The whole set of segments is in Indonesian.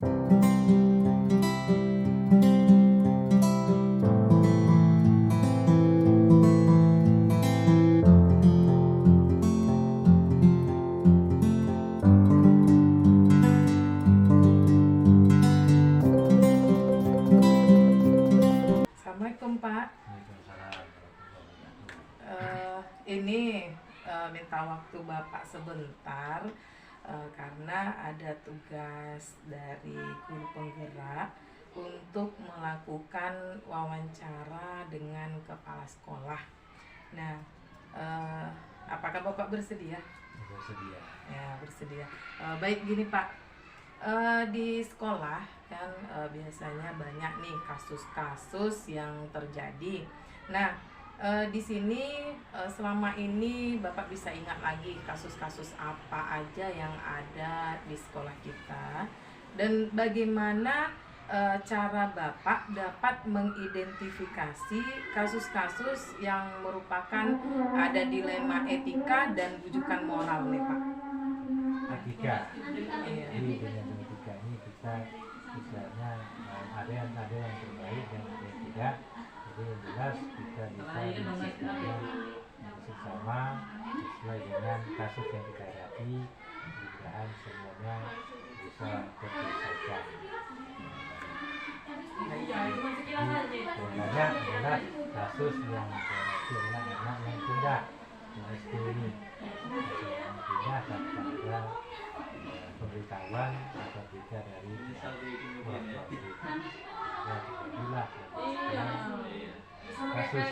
Assalamualaikum Pak. Ini minta waktu Bapak sebentar karena ada tugas dari guru penggerak untuk melakukan wawancara dengan kepala sekolah. Nah, apakah Bapak bersedia? Bersedia. Ya, bersedia. Baik gini Pak, di sekolah kan biasanya banyak nih kasus-kasus yang terjadi. Nah, di sini selama ini Bapak bisa ingat lagi kasus-kasus apa aja yang ada di sekolah kita dan bagaimana cara Bapak dapat mengidentifikasi kasus-kasus yang merupakan ada dilema etika dan rujukan moral nih Pak. Etika. Iya. Jadi dengan etika ini kita istilahnya ada yang terbaik dan ada yang tidak. Jadi yang jelas kita bisa mensikapinya bersama sesuai dengan kasus yang kita hadapi. Mudah-mudahan semuanya bisa terselesaikan. Contohnya adalah kasus yang terjadi adalah anak yang pindah ke SD ini. Yang pindah tanpa ada pemberitahuan atau berita dari orang tua murid. Ya, itulah kasus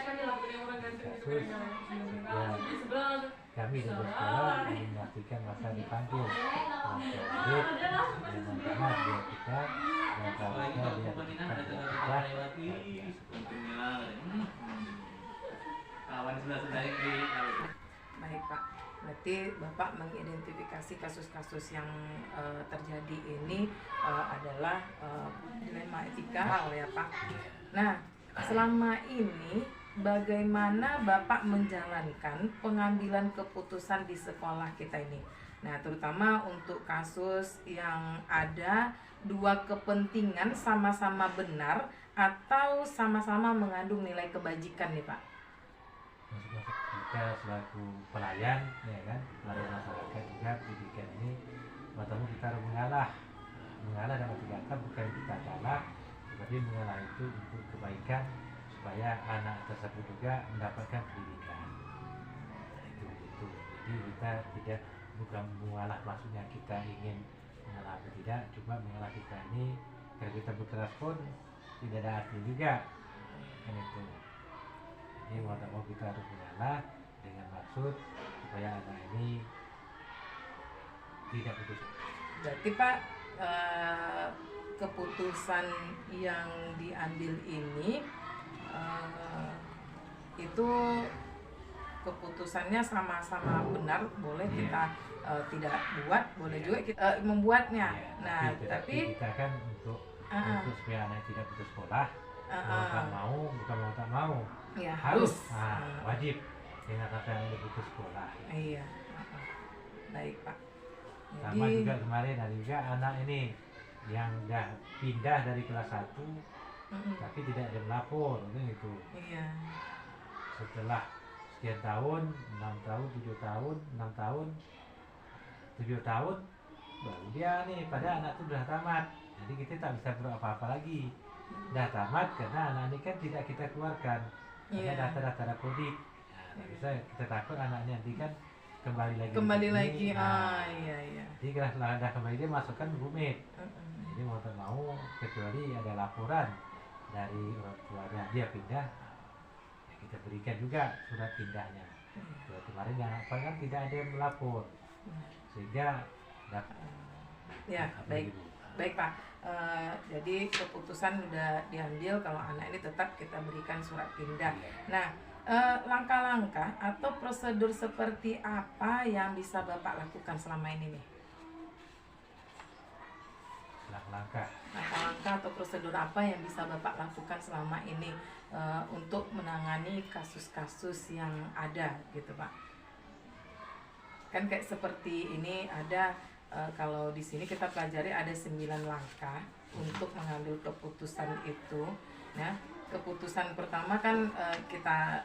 sehingga kami dari sekolah ingin memastikan masa dipanggil orang tua murid yang benar dia kita dan seharusnya dia tetap Baik Pak, berarti Bapak mengidentifikasi kasus-kasus yang terjadi ini adalah dilema etika ya Pak. Nah, selama ini bagaimana Bapak menjalankan pengambilan keputusan di sekolah kita ini? Nah, terutama untuk kasus yang ada dua kepentingan sama-sama benar atau sama-sama mengandung nilai kebajikan nih Pak. Kita selaku pelayan, ya kan, pelayan masyarakat juga pendidikan ini, pertama kita harus mengalah dalam arti kata bukan kita kalah, tetapi mengalah itu untuk kebaikan supaya anak tersebut juga mendapatkan pendidikan. Itu. Jadi kita tidak bukan mengalah maksudnya kita ingin mengalah atau tidak, cuma mengalah kita ini kalau kita berkeras pun tidak ada arti juga, kan itu. Ini mau kita harus mengalah dengan maksud supaya anak ini tidak putus. Berarti Pak, keputusan yang diambil ini itu keputusannya sama-sama benar, boleh kita tidak buat, boleh juga kita membuatnya. Nah, tapi kita kan untuk supaya anak tidak putus sekolah, bukan mau tak mau. Ya, harus wajib dengan sampai anak putus sekolah. Iya. Baik Pak. Sama juga kemarin ada juga anak ini yang udah pindah dari kelas 1 tapi tidak ada melapor gitu. Iya. Setelah sekian tahun, 6 tahun, 7 tahun, 6 tahun, 7 tahun baru dia nih, pada anak itu sudah tamat. Jadi kita tak bisa berapa-apa lagi. Dah tamat karena anak ini kan tidak kita keluarkan. Karena data-data kodik. Nah, bisa kita takut anaknya nanti kan kembali lagi. Iya. Jadi kalau dah kembali dia masukkan rumit. Jadi mau tak mau kecuali ada laporan dari orang tuanya dia pindah, ya kita berikan juga surat pindahnya. Surat kemarin yang apa kan tidak ada yang melapor sehingga ya baik Pak. Jadi keputusan sudah diambil kalau anak ini tetap kita berikan surat pindah. Nah, langkah-langkah atau prosedur seperti apa yang bisa Bapak lakukan selama ini nih? Langkah-langkah atau prosedur apa yang bisa Bapak lakukan selama ini untuk menangani kasus-kasus yang ada gitu Pak? Kan kayak seperti ini ada kalau di sini kita pelajari ada 9 langkah untuk mengambil keputusan itu. Nah, keputusan pertama kan kita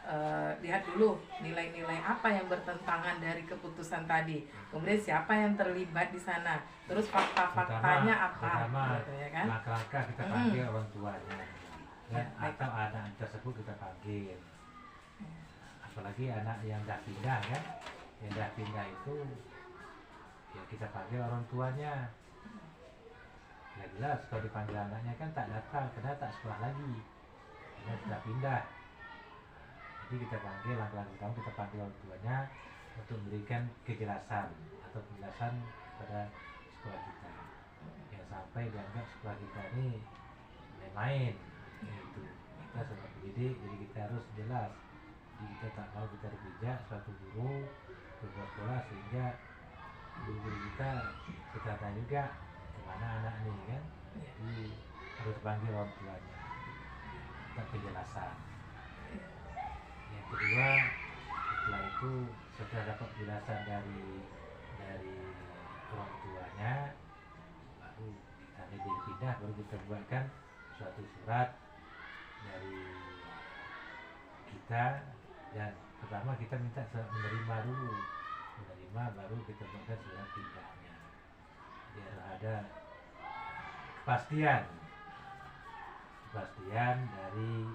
lihat dulu nilai-nilai apa yang bertentangan dari keputusan tadi. Kemudian siapa yang terlibat di sana. Terus fakta-faktanya apa, gitu ya kan? Langkah-langkah kita panggil orang tuanya, ya, atau anak tersebut kita panggil. Apalagi anak yang dah pindah kan, yang dah pindah itu ya kita panggil orang tuanya. Ya jelas kalau dipanggil anaknya kan tak datang karena tak sekolah lagi, karena sudah pindah. Jadi kita panggil langkah-langkah utama, kita panggil orang tuanya untuk memberikan kejelasan atau penjelasan kepada sekolah kita. Jangan sampai dianggap sekolah kita ini main-main. Itu kita sebagai pendidik, jadi kita harus jelas. Jadi kita tak mau kita dipijak suatu guru sebuah sekolah sehingga guru kita tanya juga kemana anak ini kan. Jadi harus panggil orang tuanya untuk penjelasan. Yang kedua, setelah itu setelah dapat penjelasan dari orang tuanya, baru kita pindah, baru kita buatkan suatu surat dari kita. Dan pertama kita minta menerima dulu, baru kita buatkan surat pindahnya, biar ada kepastian dari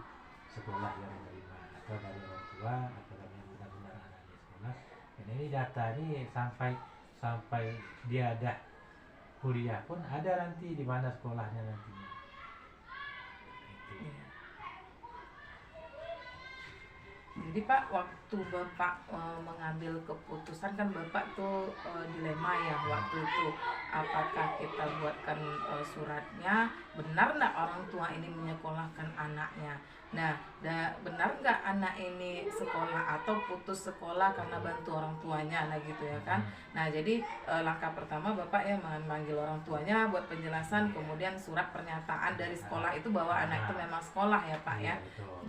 sekolah yang menerima atau dari orang tua atau yang benar-benar anak di sekolah. Dan ini data ini sampai dia dah kuliah pun ada nanti di mana sekolahnya nantinya. Jadi Pak, waktu Bapak mengambil keputusan kan Bapak tuh dilema ya waktu itu. Apakah kita buatkan suratnya, benar nggak orang tua ini menyekolahkan anaknya? Nah, benar nggak anak ini sekolah atau putus sekolah karena bantu orang tuanya, nah gitu ya kan? Nah, jadi langkah pertama Bapak ya memanggil orang tuanya buat penjelasan, kemudian surat pernyataan dari sekolah itu bahwa anak itu memang sekolah ya Pak ya.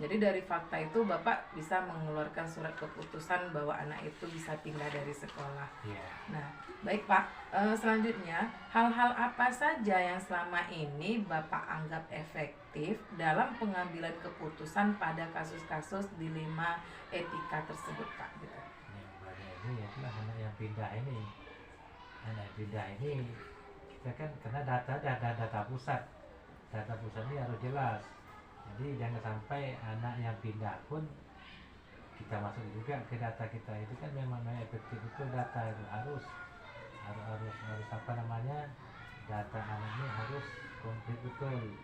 Jadi dari fakta itu Bapak bisa mengeluarkan surat keputusan bahwa anak itu bisa pindah dari sekolah. Nah, baik Pak, selanjutnya hal-hal apa saja yang selama ini Bapak anggap efektif dalam pengambilan keputusan pada kasus-kasus dilema etika tersebut Pak? Gitu. Yang banyak ini adalah anak yang pindah ini. Anak yang pindah ini kita kan karena data pusat. Data pusat ini harus jelas. Jadi jangan sampai anak yang pindah pun kita masuk juga ke data kita. Itu kan memang efektif itu data itu harus apa namanya, data anak ini harus komplit betul,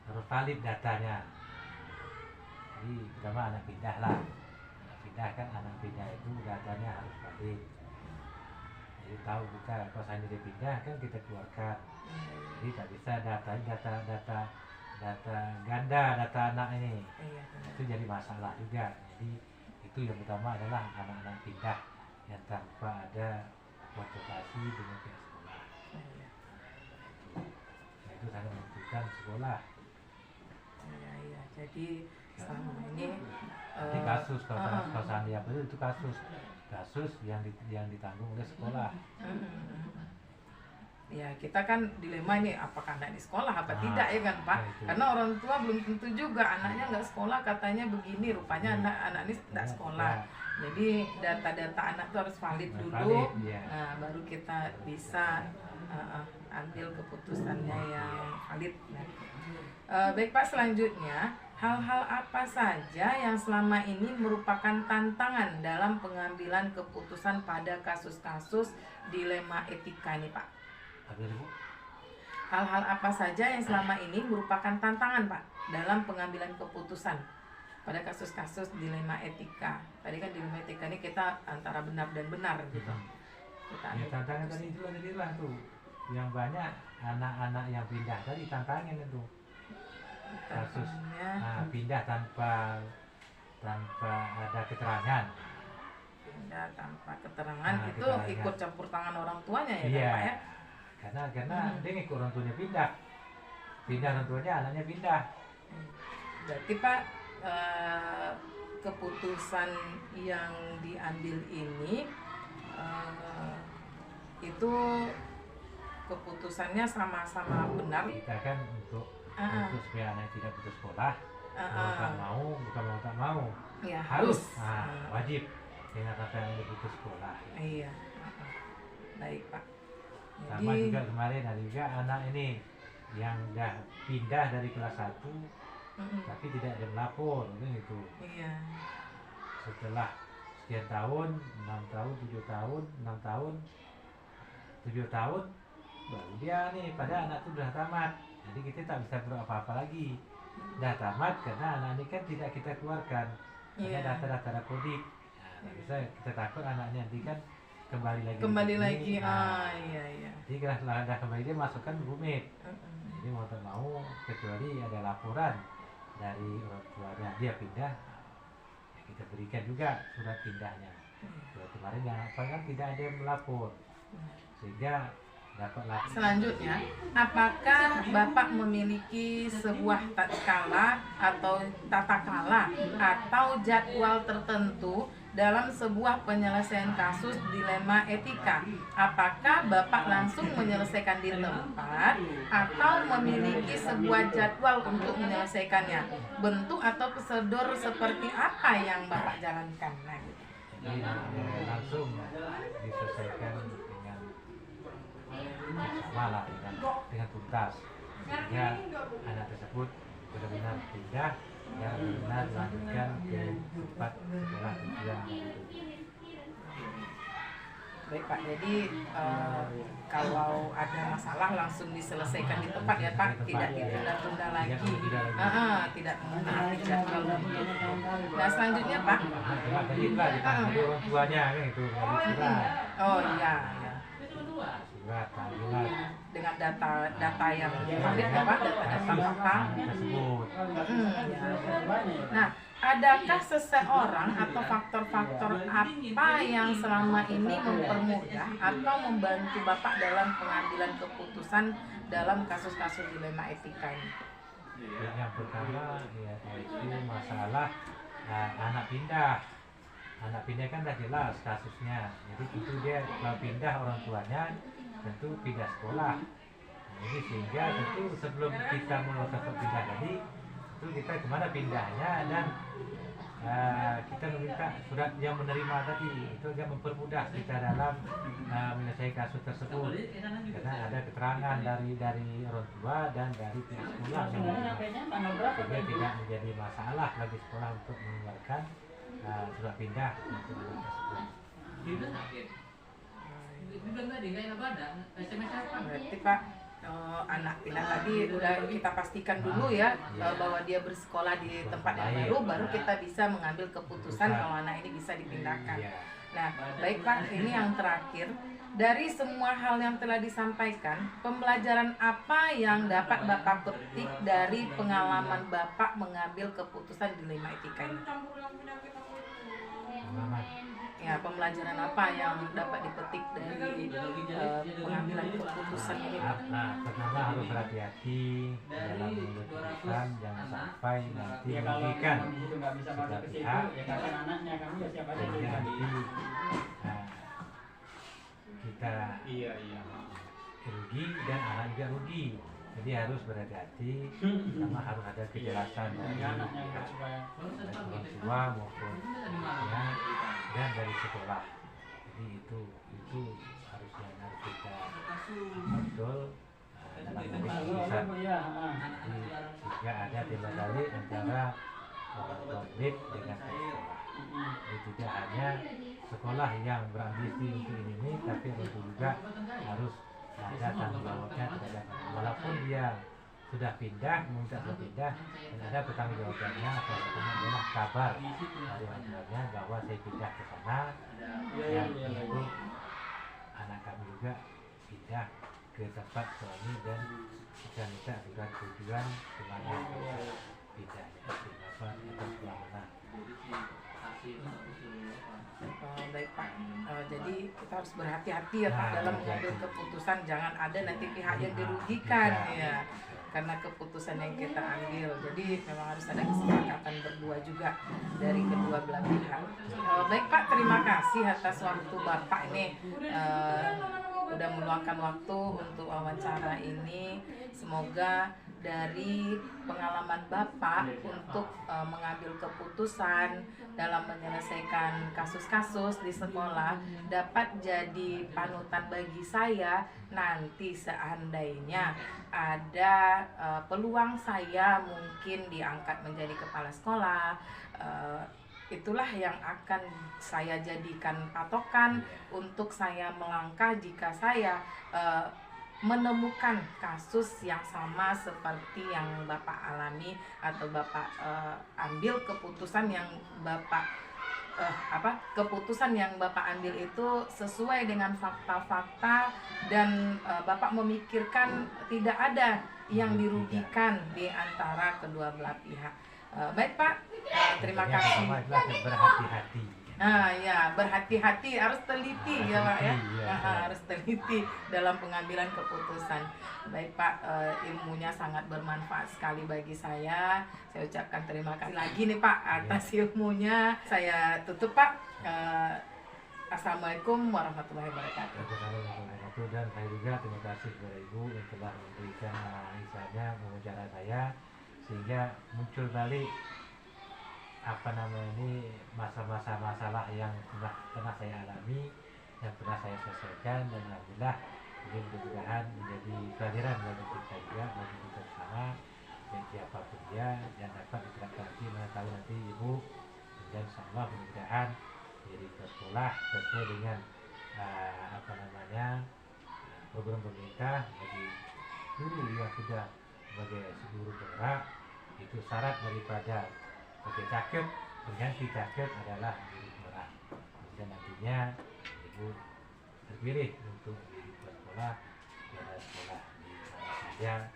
harus valid datanya. Jadi pertama anak pindah lah, anak pindah itu datanya harus valid. Jadi tahu kita kalau saya dia pindah kan kita keluarkan. Jadi tak bisa data ganda, data anak ini. Itu jadi masalah juga. Jadi itu yang pertama adalah anak-anak pindah yang tanpa ada konsultasi dengan pihak sekolah. Nah, itu sangat menentukan sekolah. Iya. Jadi selama ini kasus kalau seandainya betul itu kasus yang ditanggung oleh sekolah. Ya kita kan dilema ini apakah anak di sekolah apa tidak ya kan Pak? Karena orang tua belum tentu juga anaknya nggak sekolah, katanya begini, rupanya anak ini tidak sekolah. Jadi data-data anak itu harus valid dulu. Nah, baru kita bisa ambil keputusannya yang valid. Baik Pak, selanjutnya hal-hal apa saja yang selama ini merupakan tantangan dalam pengambilan keputusan pada kasus-kasus dilema etika nih Pak? Hal-hal apa saja yang selama ini merupakan tantangan Pak dalam pengambilan keputusan pada kasus-kasus dilema etika? Tadi kan dilema etika ini kita antara benar dan benar gitu. Ya tantangan tadi itulah tuh yang banyak anak-anak yang pindah tadi tantangan itu. Kasus pindah tanpa ada keterangan. Pindah tanpa keterangan itu ikut campur tangan orang tuanya ya Pak ya? Karena dia ngikut orang tuanya pindah orang tuanya, anaknya pindah. Berarti Pak, keputusan yang diambil ini itu keputusannya sama-sama benar. Kita kan untuk supaya anak tidak putus sekolah, mau tak mau, bukan mau tak mau, Ya harus. wajib dengan kata yang putus sekolah. Iya. Baik Pak. Sama juga kemarin ada juga anak ini yang udah pindah dari kelas 1 tapi tidak ada melapor gitu. Iya. Setelah sekian tahun, 6 tahun, 7 tahun, 6 tahun, 7 tahun baru dia nih, pada anak itu sudah tamat. Jadi kita tak bisa berbuat apa-apa lagi. Dah tamat karena anak ini kan tidak kita keluarkan. Hanya data-data kodik. Nah, bisa kita takut anaknya nanti kan kembali lagi. Iya. Jadi kalau ada kembali dia masukkan rumit. Jadi mau tak mau kecuali ada laporan dari orang tuanya dia pindah, ya kita berikan juga surat pindahnya. Kemarin yang kan tidak ada yang melapor, sehingga dapat lapor. Selanjutnya, apakah Bapak memiliki sebuah tatkala atau tata kala atau jadwal tertentu dalam sebuah penyelesaian kasus dilema etika? Apakah Bapak langsung menyelesaikan di tempat atau memiliki sebuah jadwal untuk menyelesaikannya? Bentuk atau prosedur seperti apa yang Bapak jalankan? Nah, gitu. Jadi langsung diselesaikan dengan sama lah, dengan tuntas, sehingga anak tersebut benar-benar pindah dan benar melanjutkan ke tempat sekolah tujuan. Baik Pak, jadi kalau ada masalah langsung diselesaikan di tempat ya Pak, tidak ditunda-tunda lagi, tidak mengenai jadwal. Nah selanjutnya Pak, tadi lah dipanggil orang tuanya kan itu, oh iya, surat panggilan dengan data yang valid ya Pak, data tersebut. Nah, adakah seseorang atau faktor-faktor apa yang selama ini mempermudah atau membantu Bapak dalam pengambilan keputusan dalam kasus-kasus dilema etika ini? Yang pertama yaitu masalah anak pindah. Anak pindah kan sudah jelas kasusnya. Jadi tentu dia kalau pindah orang tuanya tentu pindah sekolah. Jadi sehingga tentu sebelum kita melakukan pindah tadi, itu kita kemana pindahnya dan kita meminta surat yang menerima tadi, itu agak mempermudah kita dalam menyelesaikan kasus tersebut karena ada keterangan dari orang tua dan dari pihak sekolah sehingga tidak menjadi masalah bagi sekolah untuk mengeluarkan surat pindah untuk anak tersebut. Berarti Pak, anak pindah tadi udah kita pastikan dulu ya bahwa dia bersekolah di tempat yang baru, baru kita bisa mengambil keputusan kalau anak ini bisa dipindahkan. Nah, baik Pak, ini yang terakhir. Dari semua hal yang telah disampaikan, pembelajaran apa yang dapat Bapak petik dari pengalaman Bapak mengambil keputusan dilema etika ini? Ya, pembelajaran apa yang dapat dipetik dari pengambilan keputusan ini? Pertama harus berhati-hati dalam mengambil keputusan, jangan sampai nanti merugikan sebelah pihak, sehingga nanti kita rugi dan anak juga rugi. Jadi harus berhati-hati, sama harus ada kejelasan dari orang tua maupun ya, dan dari sekolah. Jadi itu harusnya harus kita betul dalam keputusan. Jadi jika ada dalil antara orang tua murid dengan sekolah. Jadi tidak hanya sekolah yang berambisi untuk ini, tapi orang tua juga harus ada tanggung jawabnya terhadap walaupun dia sudah pindah, meminta pindah, dan ada bertanggung jawabnya. Salah satunya adalah kabar dari orang tuanya bahwa saya pindah ke sana, dan itu anak kami juga pindah ke tempat suami dan kita minta juga tujuan kemana pindahnya, apa atau kemana. Baik Pak, jadi kita harus berhati-hati ya Pak dalam mengambil keputusan, jangan ada nanti pihak yang dirugikan ya karena keputusan yang kita ambil. Jadi memang harus ada kesepakatan berdua juga dari kedua belah pihak. Baik Pak, terima kasih atas waktu Bapak ini udah meluangkan waktu untuk wawancara ini. Semoga dari pengalaman Bapak untuk mengambil keputusan dalam menyelesaikan kasus-kasus di sekolah dapat jadi panutan bagi saya nanti seandainya ada peluang saya mungkin diangkat menjadi kepala sekolah. Itulah yang akan saya jadikan patokan untuk saya melangkah jika saya menemukan kasus yang sama seperti yang Bapak alami atau Bapak ambil keputusan yang Bapak keputusan yang Bapak ambil itu sesuai dengan fakta-fakta dan Bapak memikirkan tidak ada yang dirugikan di antara kedua belah pihak. Baik Pak, terima kasih. Berhati-hati. Ya, berhati-hati, harus teliti ya Pak ya. Iya. Harus teliti dalam pengambilan keputusan. Baik Pak, ilmunya sangat bermanfaat sekali bagi saya. Saya ucapkan terima kasih lagi nih Pak atas ilmunya. Saya tutup Pak. Assalamualaikum warahmatullahi wabarakatuh. Dan saya juga terima kasih kepada Ibu yang telah memberikan misalnya wawancara saya sehingga muncul balik masa-masa masalah yang pernah saya alami, yang pernah saya selesaikan, dan alhamdulillah ini mudah-mudahan menjadi pelajaran bagi kita juga, bagi kita bersama, dan siapapun dia yang dapat diterapkan nanti Ibu, dan insyaallah mudah-mudahan jadi sekolah sesuai dengan program pemerintah bagi guru yang sudah sebagai guru penggerak. Itu syarat daripada pakai caket, pengganti caket adalah guru penggerak. Dan nantinya Ibu terpilih untuk di sekolah, ada sekolah di mana saja.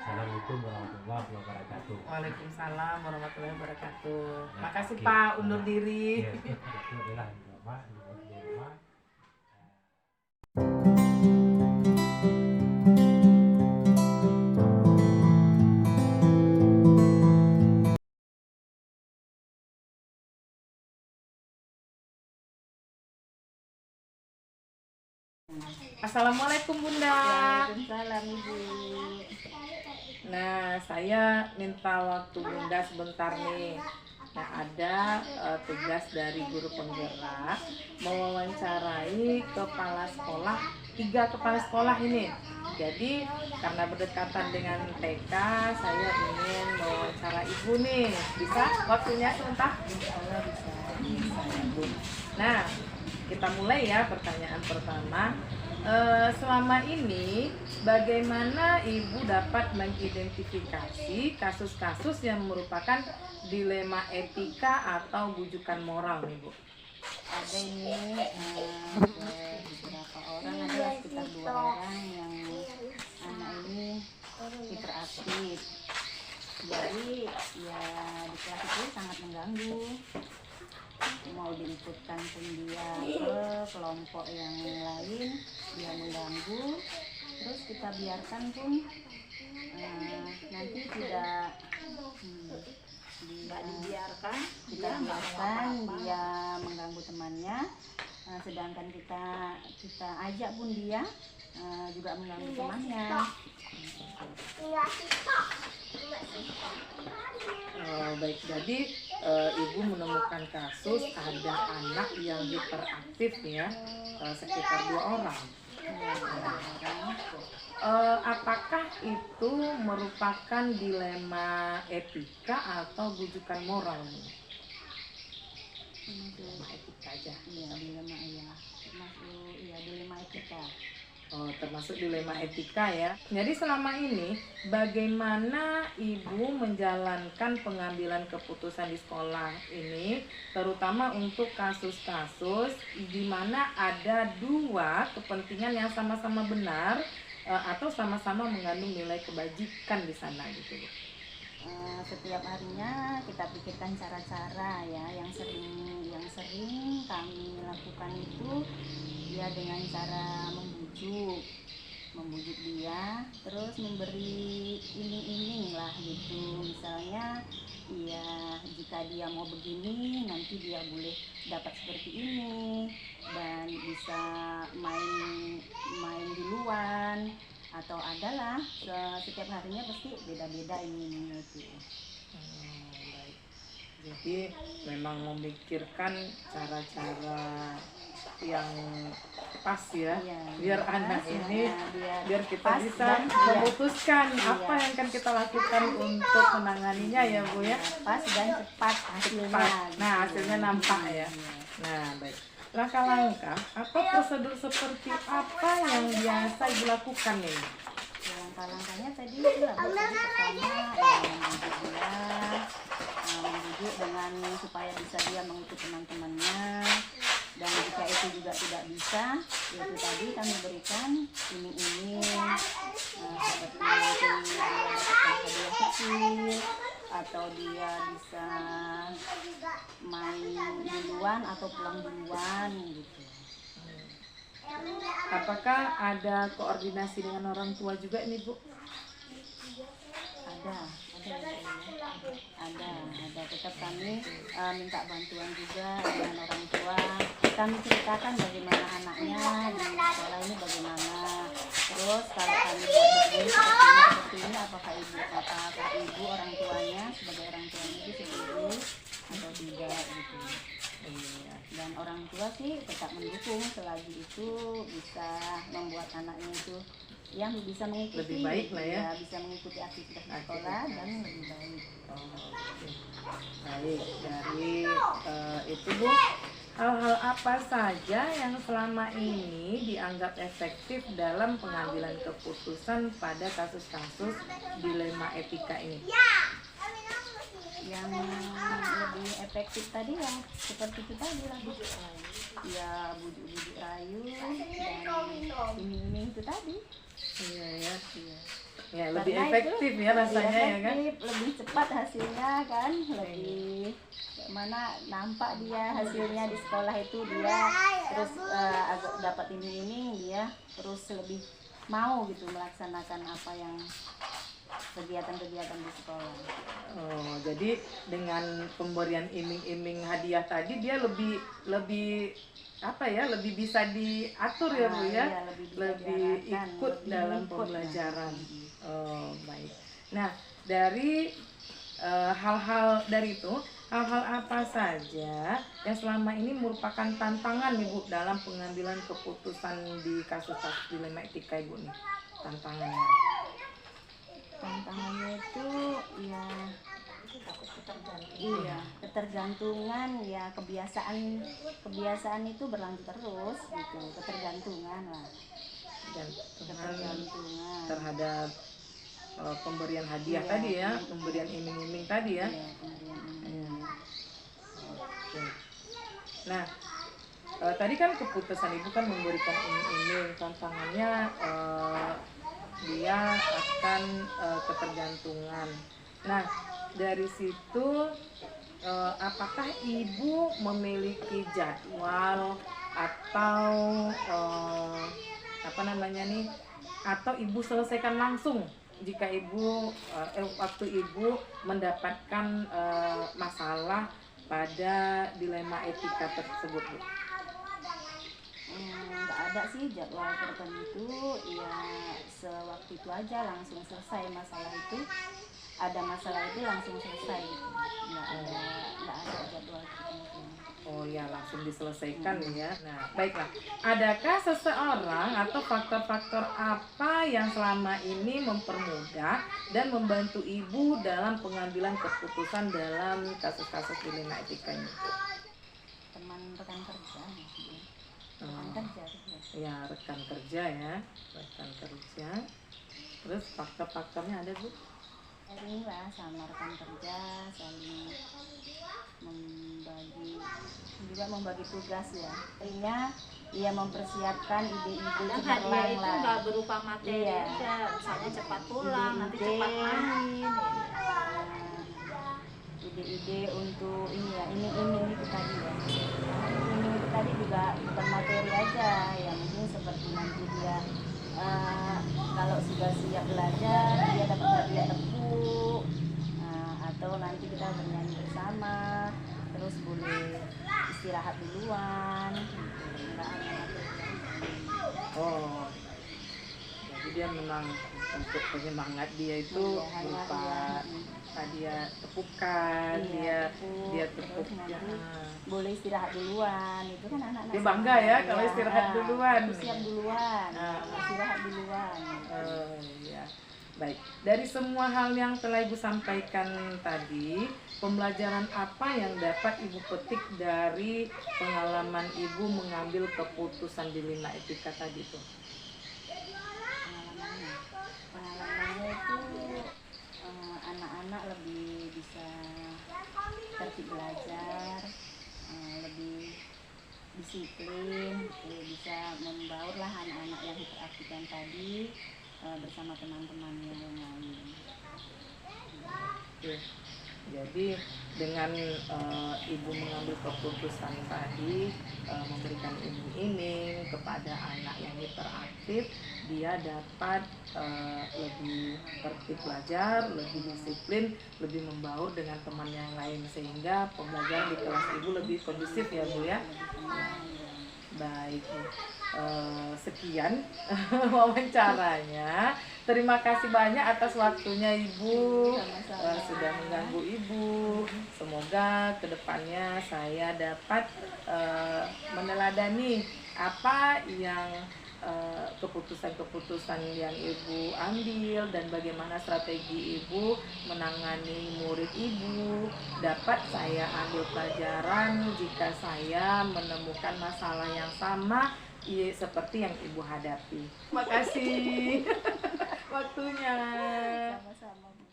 Assalamualaikum warahmatullahi wabarakatuh. Waalaikumsalam warahmatullahi wabarakatuh. Ya, Makasih oke. Pak, undur diri. Itu adalah doa. Assalamualaikum Bunda. Waalaikumsalam Ibu. Nah, saya minta waktu Bunda sebentar nih. Nah, ada tugas dari guru penggerak mewawancarai kepala sekolah, 3 kepala sekolah ini. Jadi karena berdekatan dengan TK, saya ingin mewawancara Ibu nih. Bisa waktunya sebentar? Insyaallah bisa. Nah, kita mulai ya pertanyaan pertama. Selama ini bagaimana Ibu dapat mengidentifikasi kasus-kasus yang merupakan dilema etika atau bujukan moral nih Bu? Ada ini beberapa orang, ada sekitar 2 orang yang anak ini hiperaktif. Jadi ya di kelas itu sangat mengganggu. Mau diikutkan pun dia ke kelompok yang lain, dia mengganggu. Terus kita biarkan pun nanti tidak dibiarkan, kita biarkan dia mengganggu temannya. Sedangkan kita ajak pun dia juga mengganggu temannya. Baik, jadi Ibu menemukan kasus ada anak yang hiperaktif ya, sekitar 2 orang. Apakah itu merupakan dilema etika atau bujukan moral? Dilema etika aja. Iya, dilema ya. Termasuk dilema etika. Termasuk dilema etika ya. Jadi selama ini bagaimana Ibu menjalankan pengambilan keputusan di sekolah ini, terutama untuk kasus-kasus di mana ada 2 kepentingan yang sama-sama benar atau sama-sama mengandung nilai kebajikan di sana gitu Bu? Setiap harinya kita pikirkan cara-cara ya yang sering kami lakukan itu ya dengan cara membujuk dia, terus memberi iming-iming lah gitu. Misalnya Iya, jika dia mau begini nanti dia boleh dapat seperti ini dan bisa main main duluan atau adalah setiap harinya pasti beda-beda ini itu. Baik. Jadi memang memikirkan cara-cara yang pas ya, Iya, biar pas, anak ini biar kita pas bisa dan memutuskan iya. apa yang akan kita lakukan untuk menanganinya ya Bu ya. Pas dan cepat hasilnya. Nah, hasilnya nampak ya. Nah, baik. Langkah-langkah atau prosedur seperti apa yang biasa dilakukan nih? Langkah-langkahnya tadi itu pertama ya membujuk dia, membujuk dengan supaya bisa dia mengikuti teman-temannya, dan jika itu juga tidak bisa, yaitu tadi kami berikan iming-iming seperti mungkin dia dapatkan hadiah kecil atau dia bisa main duluan atau pulang duluan gitu. Apakah ada koordinasi dengan orang tua juga ini Bu? Ada tetap kami minta bantuan juga dengan orang tua. Kami ceritakan bagaimana anaknya di sekolah ini bagaimana. Terus kalau kami buat begini seperti ini apakah ibu orang tuanya sebagai orang tuanya itu setuju atau tidak gitu. Dan orang tua sih tetap mendukung selagi itu bisa membuat anaknya itu yang bisa mengikuti lebih baik lah ya, bisa mengikuti aktivitas di sekolah dan lebih baik. Baik, dari itu Bu, hal-hal apa saja yang selama ini dianggap efektif dalam pengambilan keputusan pada kasus-kasus dilema etika ini? Yang lebih efektif tadi yang seperti kita bilang ya bujuk-bujuk rayu dan iming-iming itu tadi. Iya ya, ya lebih Karena efektif itu, ya rasanya ya kan, lebih cepat hasilnya kan, lebih mana nampak dia hasilnya di sekolah itu dia terus dapat iming-iming dia terus lebih mau gitu melaksanakan apa yang kegiatan-kegiatan di sekolah. Oh, jadi dengan pemberian iming-iming hadiah tadi dia lebih apa ya, lebih bisa diatur ya Bu ya, Iya, lebih ikut dalam pembelajaran. Oh baik. Nah dari hal-hal dari itu, hal-hal apa saja yang selama ini merupakan tantangan nih Bu dalam pengambilan keputusan di kasus-kasus dilema etika Ibu nih, tantangannya? Tantangannya itu ya ketergantungan ya, kebiasaan itu berlanjut terus gitu, ketergantungan lah, ketergantungan terhadap pemberian hadiah Iya. tadi ya, pemberian iming-iming tadi ya. Iya, kemudian ini. Oke. Nah, tadi kan keputusan Ibu kan memberikan iming-iming, tantangannya dia akan ketergantungan. Nah, dari situ apakah Ibu memiliki jadwal atau apa namanya nih, atau Ibu selesaikan langsung jika Ibu waktu Ibu mendapatkan masalah pada dilema etika tersebut Bu? Nggak ada sih jadwal tertentu, ya sewaktu itu aja langsung selesai masalah itu, ada masalah itu langsung selesai gitu, nggak ada jadwal tertentu. Oh ya, langsung diselesaikan ya. Nah, baiklah. Adakah seseorang atau faktor-faktor apa yang selama ini mempermudah dan membantu Ibu dalam pengambilan keputusan dalam kasus-kasus dilema etika ini? Rekan kerja maksudnya. Ya, rekan kerja ya. Rekan kerja. Terus faktor-faktornya ada Bu? Inilah sama rekan kerja saling membagi tugas ya. Artinya ia mempersiapkan ide-ide cemerlang lah. Itu nggak berupa materi aja, misalnya cepat pulang, nanti cepat main. Ide-ide untuk ini ya, ini itu tadi ya. Ini itu tadi juga bukan materi aja, ya mungkin seperti nanti dia kalau sudah siap belajar dia dapat hadiah tepuk, atau nanti kita istirahat duluan gitu. Nggak anak Oh, jadi dia memang untuk penyemangat dia itu Iya, berupa iya. dia tepukan, dia tepuk terus ya. nanti boleh istirahat duluan itu kan anak-anak Dia bangga ya kalau istirahat duluan. aku siap duluan Ah. istirahat duluan Oh iya. Baik, dari semua hal yang telah Ibu sampaikan tadi, pembelajaran apa yang dapat Ibu petik dari pengalaman Ibu mengambil keputusan di 5 etika tadi itu? pengalamannya itu anak-anak lebih bisa tertib belajar, lebih disiplin, bisa membaurlah anak-anak yang hiperaktifan tadi bersama teman-temannya yang lain. Oke. Jadi dengan Ibu mengambil keputusan tadi memberikan iming-iming kepada anak yang hiperaktif, dia dapat lebih tertib belajar, lebih disiplin, lebih membaur dengan teman yang lain sehingga pembelajaran di kelas Ibu lebih kondusif ya Bu ya. Baik, sekian wawancaranya. Terima kasih banyak atas waktunya Ibu. Sudah mengganggu Ibu. Semoga kedepannya saya dapat meneladani apa yang keputusan-keputusan yang Ibu ambil dan bagaimana strategi Ibu menangani murid Ibu. Dapat saya ambil pelajaran jika saya menemukan masalah yang sama seperti yang Ibu hadapi. Terima kasih waktunya. Sama-sama Bu.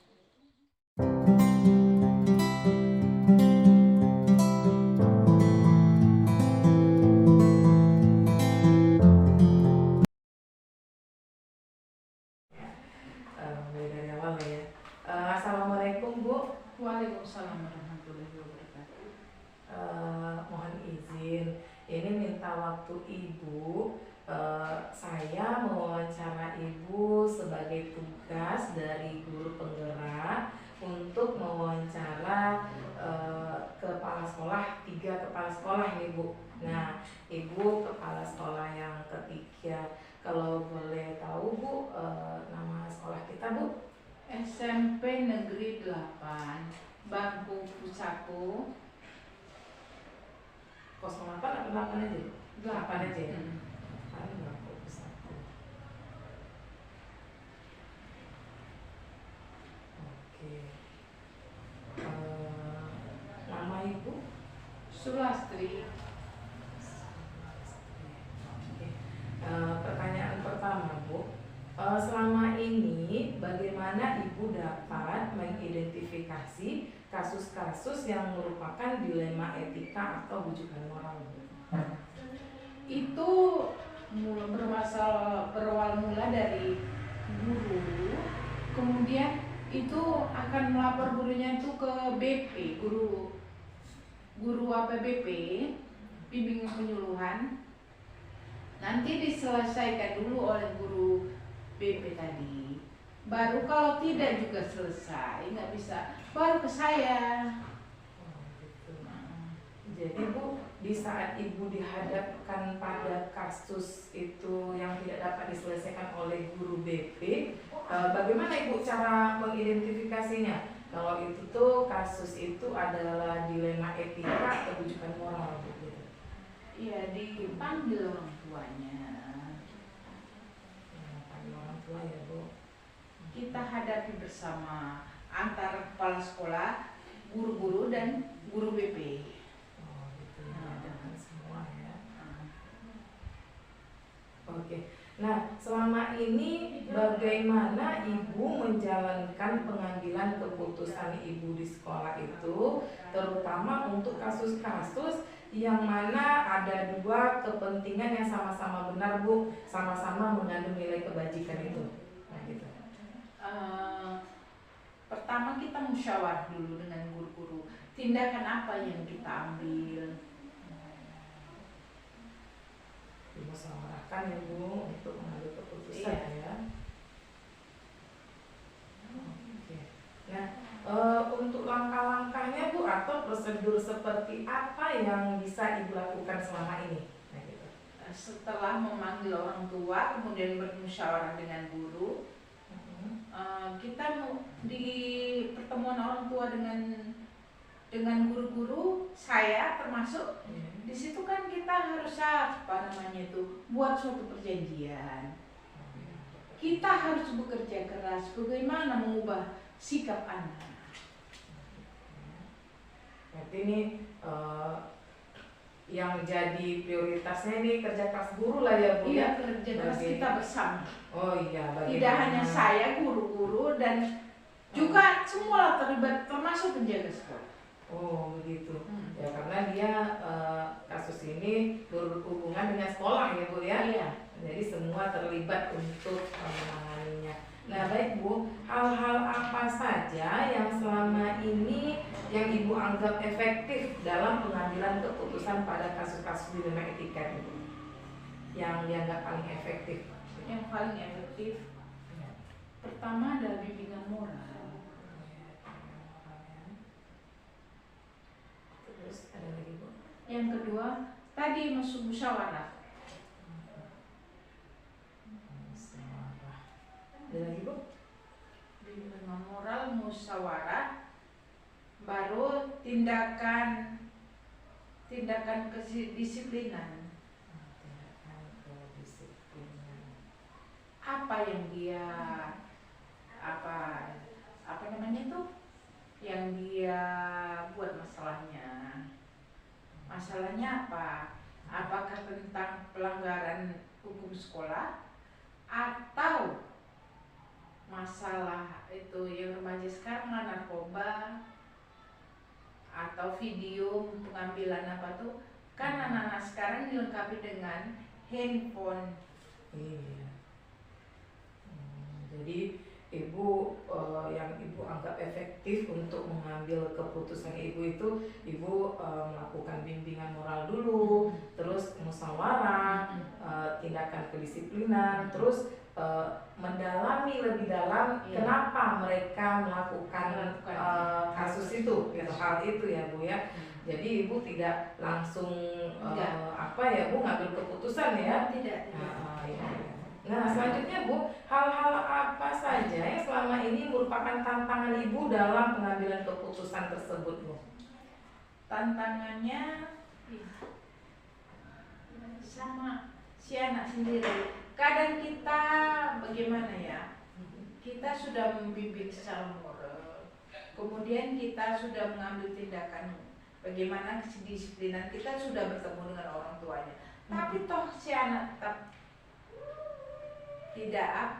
Dari awal ya. Assalamualaikum Bu. Waalaikumsalam warahmatullahi wabarakatuh. Mohon izin, ini minta waktu Ibu. Saya mewawancara Ibu sebagai tugas dari guru penggerak untuk mewawancara kepala sekolah, 3 kepala sekolah nih Bu. Nah, Ibu kepala sekolah yang ketiga. Kalau boleh tahu Bu, nama sekolah kita Bu? SMP Negeri 8 Bangku Pusaku 08 atau 8 aja? 8 aja ya? Hmm. Bangku Pusaku. Oke. Nama Ibu? Sulastri. Oke. Pertanyaan pertama Bu, selama ini bagaimana Ibu dapat mengidentifikasi kasus-kasus yang merupakan dilema etika atau bujukan moral Bu? Itu berawal mula dari guru, kemudian itu akan melapor gurunya itu ke BP, guru APBP, bimbingan penyuluhan. Nanti diselesaikan dulu oleh guru BP tadi. Baru kalau tidak juga selesai, nggak bisa, baru ke saya. Oh, gitu. Jadi Bu, di saat Ibu dihadapkan pada kasus itu yang tidak dapat diselesaikan oleh guru BP, bagaimana Ibu cara mengidentifikasinya? Kalau itu tuh kasus itu adalah dilema etika atau bujukan moral Bu? Gitu. Iya, dipanggil orang tuanya. Panggil orang tua ya Bu. Kita hadapi bersama antara kepala sekolah, guru-guru dan guru BP. Oh gitu ya, dengan semua ya. Oke. Nah, selama ini bagaimana Ibu menjalankan pengambilan keputusan Ibu di sekolah itu, terutama untuk kasus-kasus yang mana ada 2 kepentingan yang sama-sama benar Bu, sama-sama mengandung nilai kebajikan itu. Nah gitu. Pertama kita musyawarah dulu dengan guru-guru, tindakan apa yang kita ambil. Dimusyawarahkan ya Bu untuk mengambil keputusan ya. Oke. Nah, untuk langkah-langkahnya Bu atau prosedur seperti seperti apa yang bisa Ibu lakukan selama ini? Nah, gitu. Setelah memanggil orang tua, kemudian bermusyawarah dengan guru, kita di pertemuan orang tua dengan guru-guru, saya termasuk, di situ kan kita harus buat suatu perjanjian. Kita harus bekerja keras, bagaimana mengubah sikap anak. Berarti ini yang jadi prioritasnya ini kerja keras guru lah ya Bu? Iya, kerja keras kita bersama. Oh iya, Tidak hanya saya, guru-guru, dan juga semua terlibat, termasuk penjaga sekolah. Oh begitu. Ya karena dia kasus ini berhubungan dengan sekolah ya Bu ya? Iya. Jadi semua terlibat untuk menanganinya. Nah baik Bu, hal-hal apa saja yang selama ini yang Ibu anggap efektif dalam pengambilan keputusan pada kasus-kasus dilema etika itu? Yang dianggap paling efektif? Yang paling efektif, pertama adalah bimbingan moral. Terus ada lagi Bu? Yang kedua, tadi masuk musyawarah. Ada lagi Bu? Bimbingan moral, musyawarah, baru tindakan kedisiplinan. Apa yang dia apa namanya itu yang dia buat masalahnya apa, apakah tentang pelanggaran hukum sekolah atau masalah itu yang remaja sekarang narkoba atau video pengambilan apa tuh, kan anak-anak sekarang dilengkapi dengan handphone. Iya. Jadi Ibu yang Ibu anggap efektif untuk mengambil keputusan Ibu itu, Ibu melakukan bimbingan moral dulu, terus musyawarah, tindakan kedisiplinan, terus mendalami lebih dalam kenapa mereka melakukan kasus itu, gitu, hal itu ya Bu ya. Jadi Ibu tidak langsung Bu ngambil keputusan ya? Tidak. Nah selanjutnya Bu, hal-hal apa saja yang selama ini merupakan tantangan Ibu dalam pengambilan keputusan tersebut Bu? Tantangannya sama si anak sendiri. Kadang kita bagaimana ya, kita sudah membimbing secara moral, kemudian kita sudah mengambil tindakan bagaimana kedisiplinan, kita sudah bertemu dengan orang tuanya, tapi toh si anak tetap tidak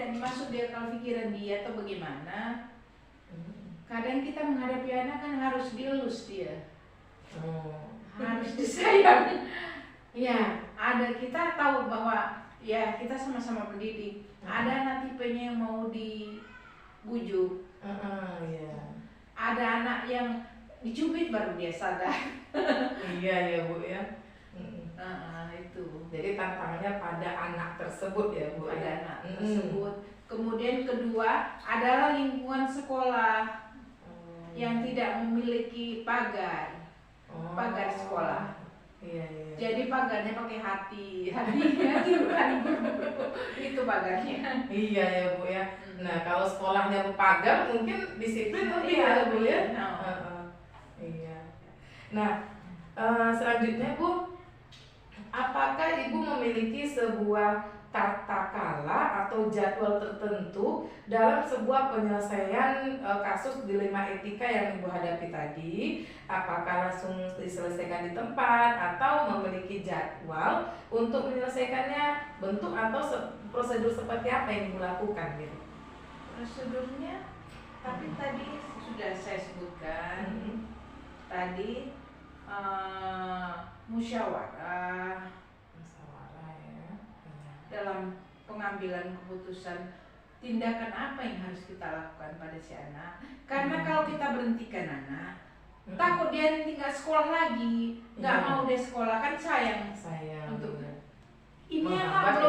dimasuk di akal pikiran dia atau bagaimana. Kadang kita menghadapi anak kan harus dielus dia, harus disayang. Ya, kita tahu bahwa ya kita sama-sama pendidik. Ada anak tipenya yang mau dibujuk. Ada anak yang dicubit baru dia sadar. Iya ya Bu ya. Itu. Jadi tantangannya pada anak tersebut ya Bu. Pada anak tersebut. Kemudian kedua adalah lingkungan sekolah yang tidak memiliki pagar sekolah. Iya. Jadi pagarnya pakai hati bukan itu pagarnya. Iya ya Bu ya. Nah kalau sekolahnya berpagar mungkin disiplin lebih ya Bu ya. Iya. Nah selanjutnya Bu, apakah Ibu memiliki sebuah tata kala atau jadwal tertentu dalam sebuah penyelesaian kasus dilema etika yang Ibu hadapi tadi? Apakah langsung diselesaikan di tempat atau memiliki jadwal untuk menyelesaikannya? Bentuk atau prosedur seperti apa yang Ibu lakukan gitu? Prosedurnya, tapi tadi sudah saya sebutkan. Tadi musyawarah ya. Dalam pengambilan keputusan tindakan apa yang harus kita lakukan pada si anak, karena kalau kita berhentikan anak takut dia nanti nggak sekolah lagi, nggak mau dia sekolah, kan sayang untuk ini anak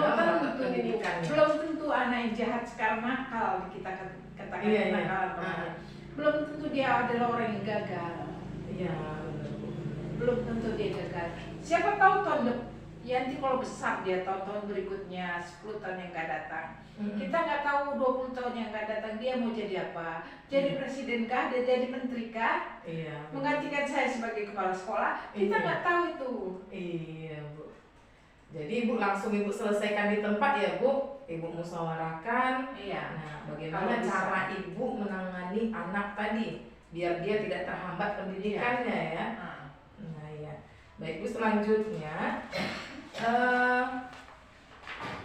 belum tentu anak yang jahat sekarang nakal, kita katakan nakal, belum tentu dia adalah orang yang gagal. Iya, benar Bu. Belum tentu dia gagal. Siapa tahu tahun depan, ya nanti kalau besar dia tahun-tahun berikutnya 10 tahun yang nggak datang. Kita nggak tahu 20 tahun yang nggak datang dia mau jadi apa. Jadi presiden kah, dia jadi menteri kah, Iya. menggantikan saya sebagai kepala sekolah. Kita Iya. nggak tahu itu. Iya Bu. Jadi Ibu langsung Ibu selesaikan di tempat ya Bu. Ibu musyawarahkan. Iya. Nah, bagaimana Kalau bisa. cara Ibu menangani anak tadi biar dia tidak terhambat pendidikannya ya. Nah ya. Baik Bu, selanjutnya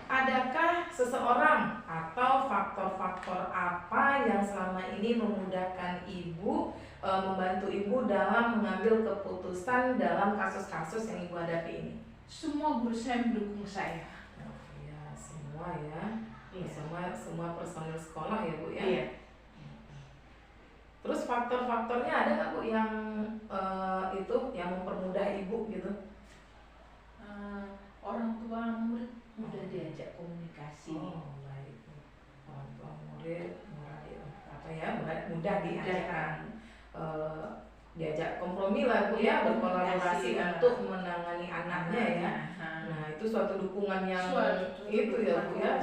adakah seseorang atau faktor-faktor apa yang selama ini memudahkan Ibu, membantu Ibu dalam mengambil keputusan dalam kasus-kasus yang Ibu hadapi ini? Semua guru saya mendukung saya. Oh, ya, semua ya. Iya. Semua personil sekolah ya Bu ya. Iya. Terus faktor-faktornya ada nggak Bu yang itu yang mempermudah Ibu gitu? Orang tua murid mudah diajak komunikasi. Oh, baik. Orang tua murid mudah diajak kompromi lah Bu ya, berkolaborasi Komunikasi, untuk menangani anaknya ya. Nah, itu suatu dukungan yang itu ya Bu ya,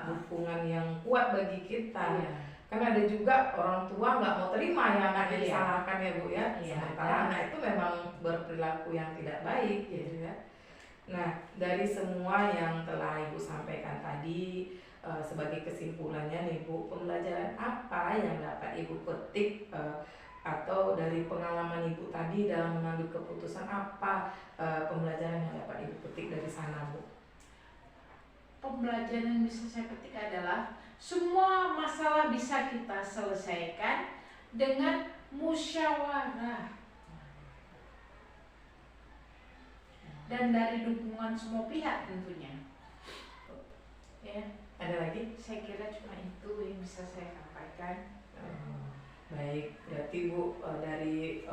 dukungan yang kuat bagi kita. Iya. Kan ada juga orang tua nggak mau terima ya anaknya Iya. disalahkan ya Bu ya. Iya. Sementara anak itu memang berperilaku yang tidak baik gitu ya. Nah, dari semua yang telah Ibu sampaikan tadi, sebagai kesimpulannya nih Bu, pembelajaran apa yang dapat Ibu petik atau dari pengalaman Ibu tadi dalam mengambil keputusan apa pembelajaran yang dapat Ibu petik dari sana Bu? Pembelajaran yang bisa saya petik adalah semua masalah bisa kita selesaikan dengan musyawarah dan dari dukungan semua pihak tentunya. Ya, Ada lagi? saya kira cuma itu yang bisa saya sampaikan. Baik, berarti Bu dari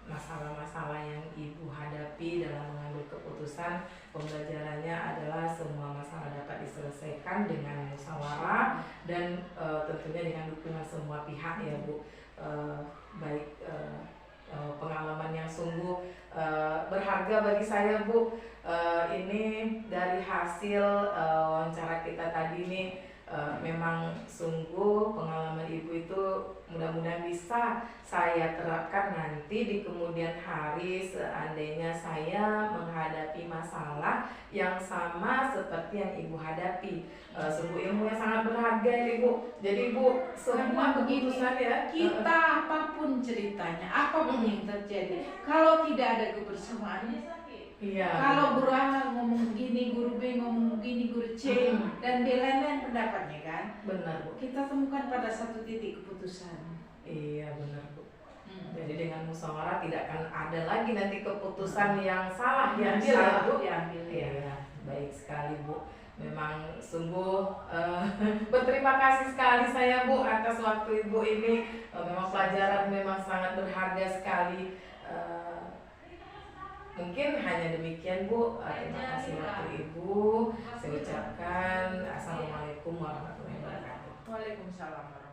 masalah-masalah yang Ibu hadapi dalam mengambil keputusan, pembelajarannya adalah semua masalah dapat diselesaikan dengan musyawarah dan tentunya dengan dukungan semua pihak ya Bu. Baik, pengalaman yang sungguh berharga bagi saya Bu. Ini dari hasil wawancara kita tadi nih, memang sungguh pengalaman Ibu itu mudah-mudahan bisa saya terapkan nanti di kemudian hari seandainya saya menghadapi masalah yang sama seperti yang Ibu hadapi. Sungguh ilmu yang sangat berharga ini Bu. Jadi Bu, semua keputusan ya Kita apapun ceritanya, apapun yang terjadi, kalau tidak ada kebersamaan, iya. kalau guru A ngomong begini, guru B ngomong begini, guru C dan D lain-lain pendapatnya kan, Benar Bu. kita temukan pada satu titik keputusan. Iya benar Bu. Jadi dengan musyawarah tidak akan ada lagi nanti keputusan yang salah diambil ya Bu. Iya, baik sekali Bu. Memang sungguh berterima kasih sekali saya Bu atas waktu Ibu ini. Memang pelajaran memang sangat berharga sekali. Mungkin hanya demikian Bu. Terima kasih waktu Ibu. Saya ucapkan assalamualaikum warahmatullahi wabarakatuh. Waalaikumsalam warahmatullahi wabarakatuh.